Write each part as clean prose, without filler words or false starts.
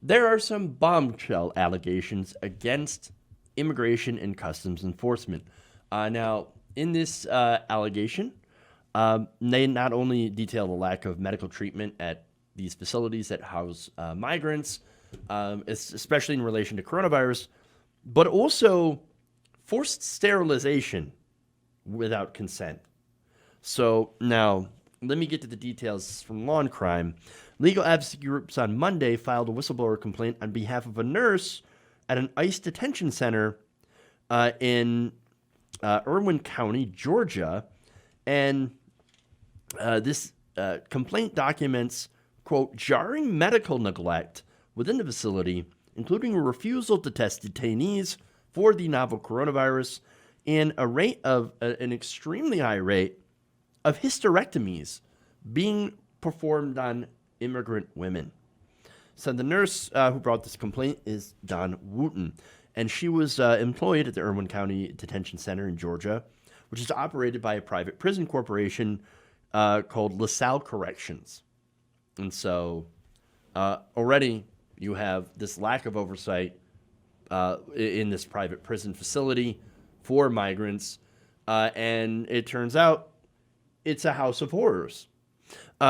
there are some bombshell allegations against immigration and customs enforcement. Now, in this allegation, they not only detail the lack of medical treatment at these facilities that house migrants, especially in relation to coronavirus, but also forced sterilization without consent. So now, let me get to the details from Law and Crime. Legal advocacy groups on Monday filed a whistleblower complaint on behalf of a nurse at an ICE detention center in Irwin County, Georgia. And this complaint documents, quote, jarring medical neglect within the facility, including a refusal to test detainees for the novel coronavirus and an extremely high rate of hysterectomies being performed on immigrant women. So the nurse who brought this complaint is Dawn Wooten, and she was employed at the Irwin County Detention Center in Georgia, which is operated by a private prison corporation called LaSalle Corrections. And so already you have this lack of oversight in this private prison facility for migrants, and it turns out it's a house of horrors.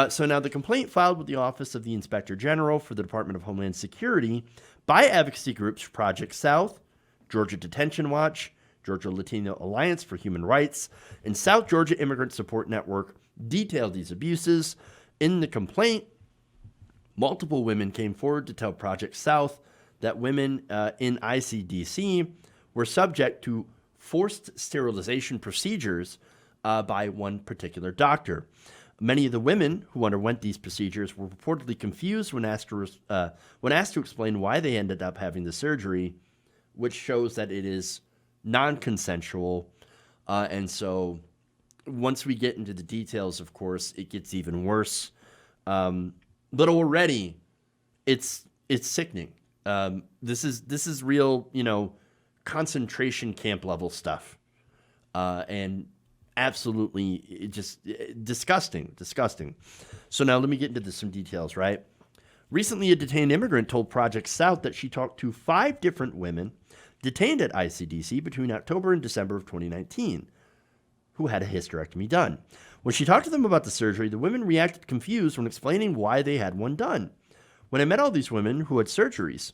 So now the complaint filed with the Office of the Inspector General for the Department of Homeland Security by advocacy groups Project South, Georgia Detention Watch, Georgia Latino Alliance for Human Rights, and South Georgia Immigrant Support Network detailed these abuses. In the complaint, multiple women came forward to tell Project South that women in ICDC were subject to forced sterilization procedures by one particular doctor. Many of the women who underwent these procedures were reportedly confused when asked to explain why they ended up having the surgery, which shows that it is non-consensual. And so once we get into the details, of course, it gets even worse. But already it's sickening. This is real, concentration camp level stuff. And absolutely just disgusting. So now let me get into some details, right? Recently, a detained immigrant told Project South that she talked to 5 different women detained at ICDC between October and December of 2019 who had a hysterectomy done. When she talked to them about the surgery, the women reacted confused when explaining why they had one done. When I met all these women who had surgeries,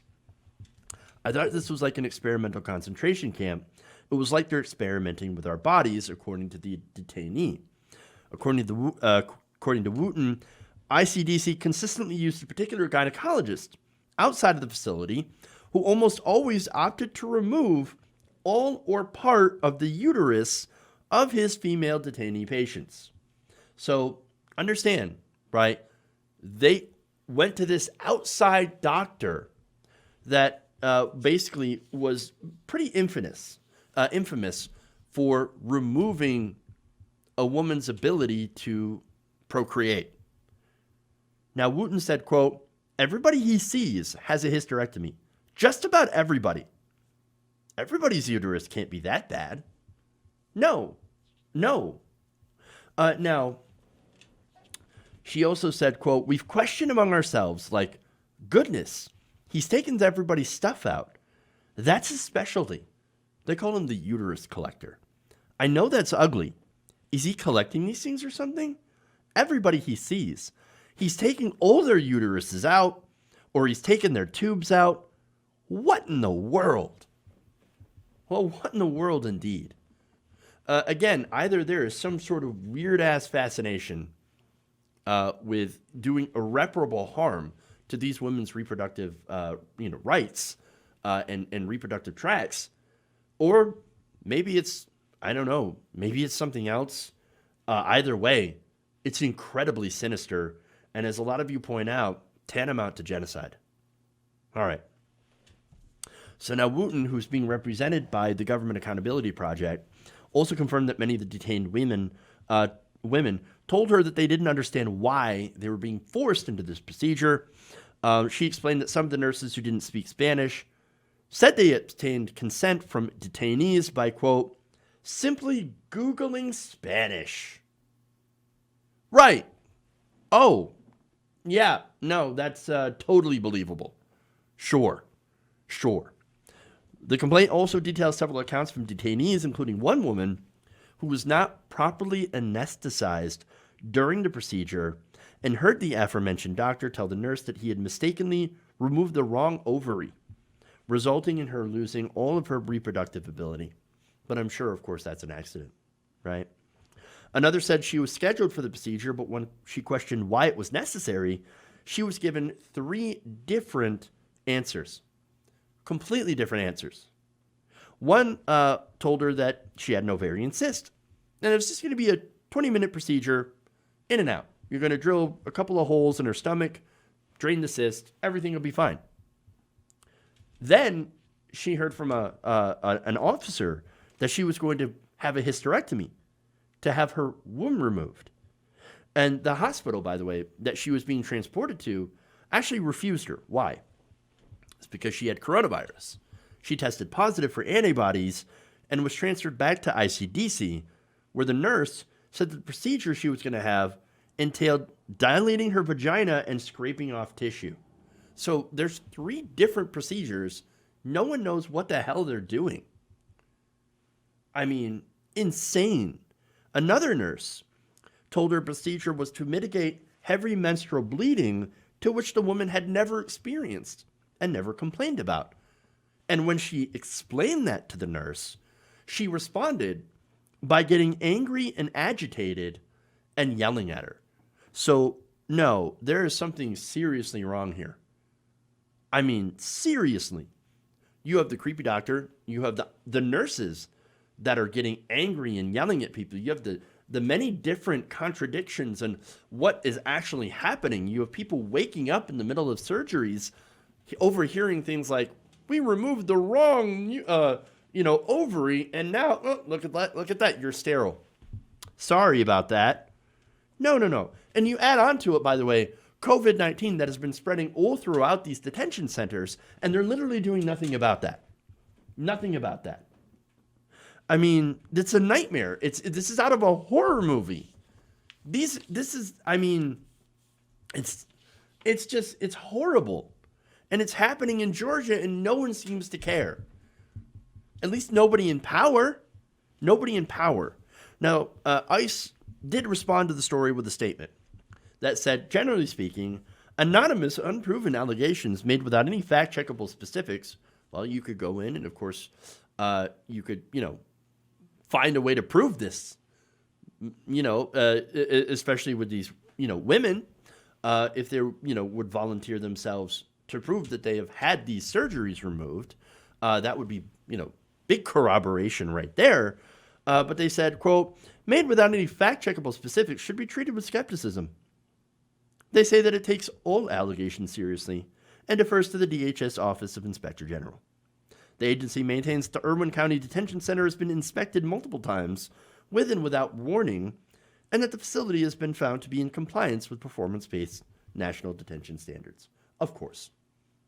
I thought this was like an experimental concentration camp. It was like they're experimenting with our bodies, according to the detainee. According to Wooten, ICDC consistently used a particular gynecologist outside of the facility who almost always opted to remove all or part of the uterus of his female detainee patients. So understand, right? They went to this outside doctor that basically was pretty infamous for removing a woman's ability to procreate. Now, Wooten said, quote, everybody he sees has a hysterectomy. Just about everybody. Everybody's uterus can't be that bad. No. Now, she also said, quote, we've questioned among ourselves, like, goodness, he's taken everybody's stuff out. That's his specialty. They call him the uterus collector. I know that's ugly. Is he collecting these things or something? Everybody he sees. He's taking all their uteruses out, or he's taking their tubes out. What in the world? Well, what in the world indeed? Again, either there is some sort of weird-ass fascination with doing irreparable harm to these women's reproductive rights and reproductive tracts, or maybe it's, I don't know, maybe it's something else. Either way, it's incredibly sinister, and as a lot of you point out, tantamount to genocide. All right. So now Wooten, who's being represented by the Government Accountability Project, also confirmed that many of the detained women told her that they didn't understand why they were being forced into this procedure. She explained that some of the nurses who didn't speak Spanish said they obtained consent from detainees by, quote, simply Googling Spanish. Right. Oh, yeah, no, that's totally believable. Sure. Sure. The complaint also details several accounts from detainees, including one woman who was not properly anesthetized during the procedure and heard the aforementioned doctor tell the nurse that he had mistakenly removed the wrong ovary, resulting in her losing all of her reproductive ability. But I'm sure, of course, that's an accident, right? Another said she was scheduled for the procedure, but when she questioned why it was necessary, she was given 3 different answers. Completely different answers. One told her that she had an ovarian cyst, and it was just going to be a 20-minute procedure, in and out. You're going to drill a couple of holes in her stomach, drain the cyst, everything will be fine. Then she heard from an officer that she was going to have a hysterectomy, to have her womb removed. And the hospital, by the way, that she was being transported to actually refused her. Why? It's because she had coronavirus. She tested positive for antibodies and was transferred back to ICDC, where the nurse said that the procedure she was going to have entailed dilating her vagina and scraping off tissue. So there's 3 different procedures. No one knows what the hell they're doing. I mean, insane. Another nurse told her procedure was to mitigate heavy menstrual bleeding, to which the woman had never experienced and never complained about. And when she explained that to the nurse, she responded by getting angry and agitated and yelling at her. So, no, there is something seriously wrong here. I mean, seriously. You have the creepy doctor. You have the nurses that are getting angry and yelling at people. You have the many different contradictions and what is actually happening. You have people waking up in the middle of surgeries, overhearing things like, we removed the wrong, ovary, and now, look at that, you're sterile. Sorry about that. No. And you add on to it, by the way, COVID-19 that has been spreading all throughout these detention centers, and they're literally doing nothing about that. Nothing about that. I mean, it's a nightmare. This is out of a horror movie. It's horrible. And it's happening in Georgia, and no one seems to care. At least nobody in power. Nobody in power. Now, ICE did respond to the story with a statement that said, generally speaking, anonymous, unproven allegations made without any fact-checkable specifics, well, you could go in and, of course, you could, find a way to prove this, especially with these, women, if they, would volunteer themselves to prove that they have had these surgeries removed. That would be, big corroboration right there. But they said, quote, made without any fact-checkable specifics should be treated with skepticism. They say that it takes all allegations seriously and defers to the DHS Office of Inspector General. The agency maintains the Irwin County Detention Center has been inspected multiple times with and without warning, and that the facility has been found to be in compliance with performance-based national detention standards. Of course.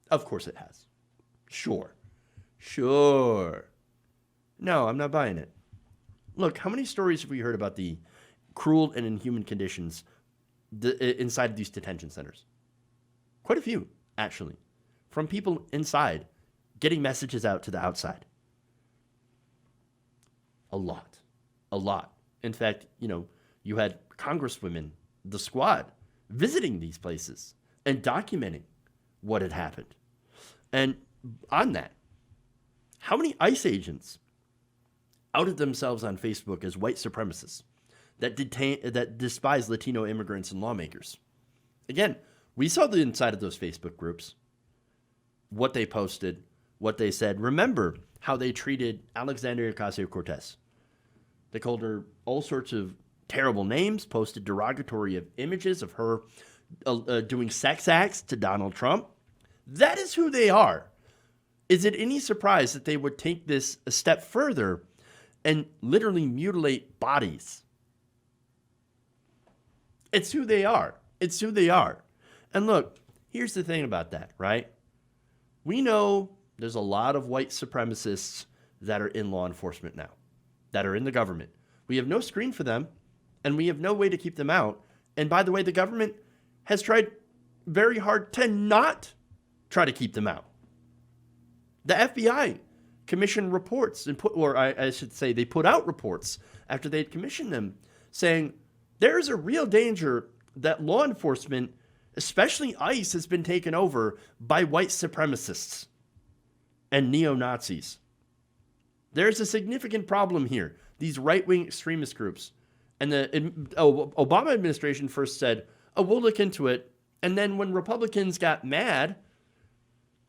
Of course it has. Sure. No, I'm not buying it. Look, how many stories have we heard about the cruel and inhuman conditions inside of these detention centers? Quite a few, actually, from people inside getting messages out to the outside. A lot. In fact, you had congresswomen, the squad, visiting these places and documenting what had happened. And on that, how many ICE agents outed themselves on Facebook as white supremacists that despise Latino immigrants and lawmakers? Again, we saw the inside of those Facebook groups, what they posted, what they said. Remember how they treated Alexandria Ocasio-Cortez. They called her all sorts of terrible names, posted derogatory images of her doing sex acts to Donald Trump. That is who they are. Is it any surprise that they would take this a step further and literally mutilate bodies? It's who they are. And look, here's the thing about that, right? We know there's a lot of white supremacists that are in law enforcement now, that are in the government. We have no screen for them, and we have no way to keep them out. And by the way, the government has tried very hard to not try to keep them out. The FBI commissioned reports and I should say they put out reports after they'd commissioned them saying there's a real danger that law enforcement, especially ICE, has been taken over by white supremacists and neo-Nazis. There's a significant problem here. These right-wing extremist groups. And the Obama administration first said, oh, we'll look into it. And then when Republicans got mad,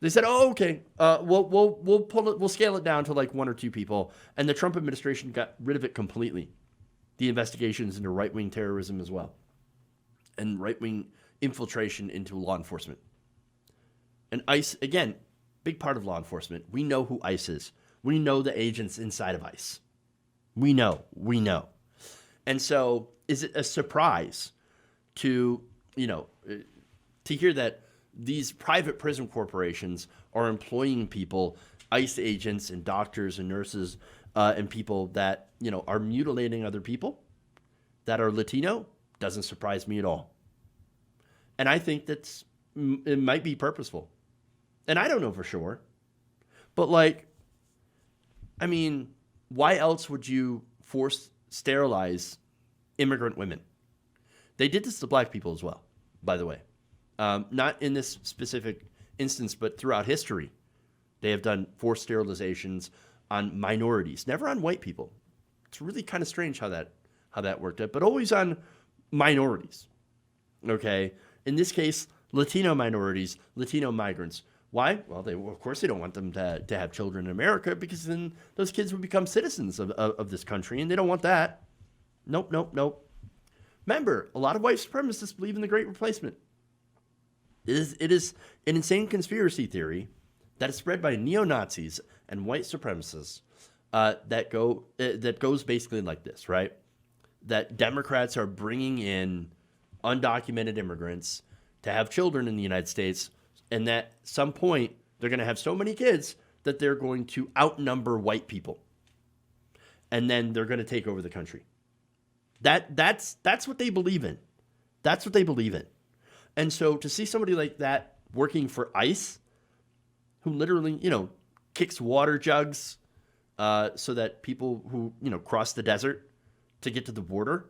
they said, oh, okay, we'll scale it down to like 1 or 2 people. And the Trump administration got rid of it completely. The investigations into right-wing terrorism as well. And right-wing infiltration into law enforcement. And ICE, again, big part of law enforcement. We know who ICE is. We know the agents inside of ICE. We know. And so is it a surprise to hear that these private prison corporations are employing people, ICE agents and doctors and nurses and people that, are mutilating other people that are Latino? Doesn't surprise me at all. And I think it might be purposeful. And I don't know for sure. But why else would you sterilize immigrant women? They did this to black people as well, by the way. Not in this specific instance, but throughout history. They have done forced sterilizations on minorities, never on white people. It's really kind of strange how that worked out, but always on minorities. Okay? In this case, Latino minorities, Latino migrants. Why? Well, of course they don't want them to have children in America because then those kids would become citizens of this country, and they don't want that. Nope. Remember, a lot of white supremacists believe in the Great Replacement. It is an insane conspiracy theory that is spread by neo-Nazis and white supremacists that goes basically like this, right? That Democrats are bringing in undocumented immigrants to have children in the United States, and that at some point they're going to have so many kids that they're going to outnumber white people, and then they're going to take over the country. That's what they believe in. That's what they believe in. And so to see somebody like that working for ICE, who literally, kicks water jugs so that people who, cross the desert to get to the border,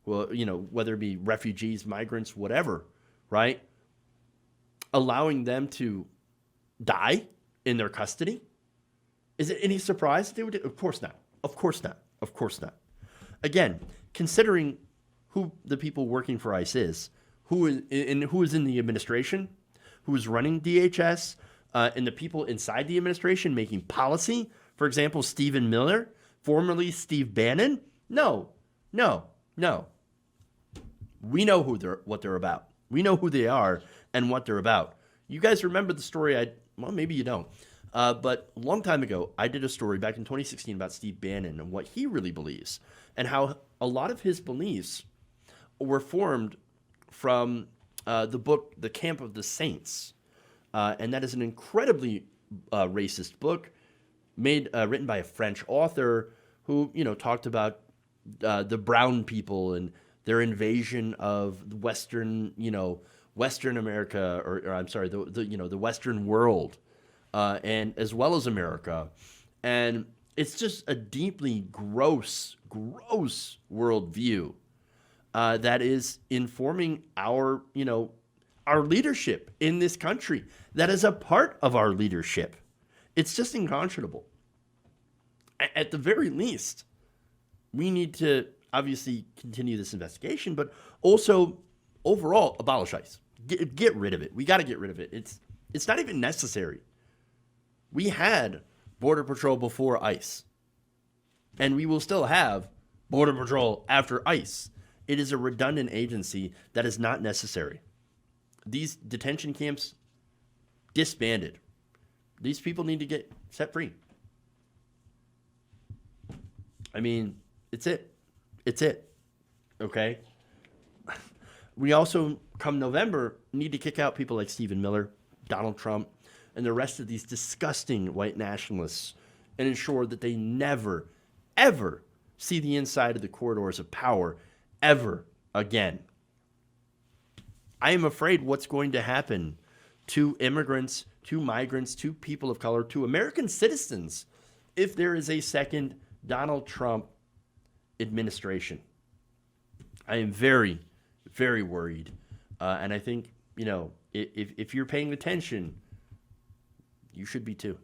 well, whether it be refugees, migrants, whatever, right? Allowing them to die in their custody. Is it any surprise that they would do? Of course not. Of course not. Again, considering who the people working for ICE is, who is in the administration, who is running DHS, and the people inside the administration making policy. For example, Stephen Miller, formerly Steve Bannon. No. We know what they're about. We know who they are and what they're about. You guys remember the story? Maybe you don't. But a long time ago, I did a story back in 2016 about Steve Bannon and what he really believes and how a lot of his beliefs were formed from the book, The Camp of the Saints. And that is an incredibly racist book written by a French author who, talked about the brown people and their invasion of Western America, or I'm sorry, the Western world, and as well as America. And it's just a deeply gross worldview that is informing our leadership in this country. That is a part of our leadership. It's just unconscionable. At the very least, we need to obviously continue this investigation, but also overall abolish ICE. Get rid of it. We got to get rid of it. It's not even necessary. We had Border Patrol before ICE, and we will still have Border Patrol after ICE. It is a redundant agency that is not necessary. These detention camps disbanded. These people need to get set free. It's it. Okay? We also, come November, need to kick out people like Stephen Miller, Donald Trump, and the rest of these disgusting white nationalists and ensure that they never, ever see the inside of the corridors of power ever again. I am afraid what's going to happen to immigrants, to migrants, to people of color, to American citizens if there is a second Donald Trump administration. I am very, very worried. And I think, if you're paying attention, you should be too.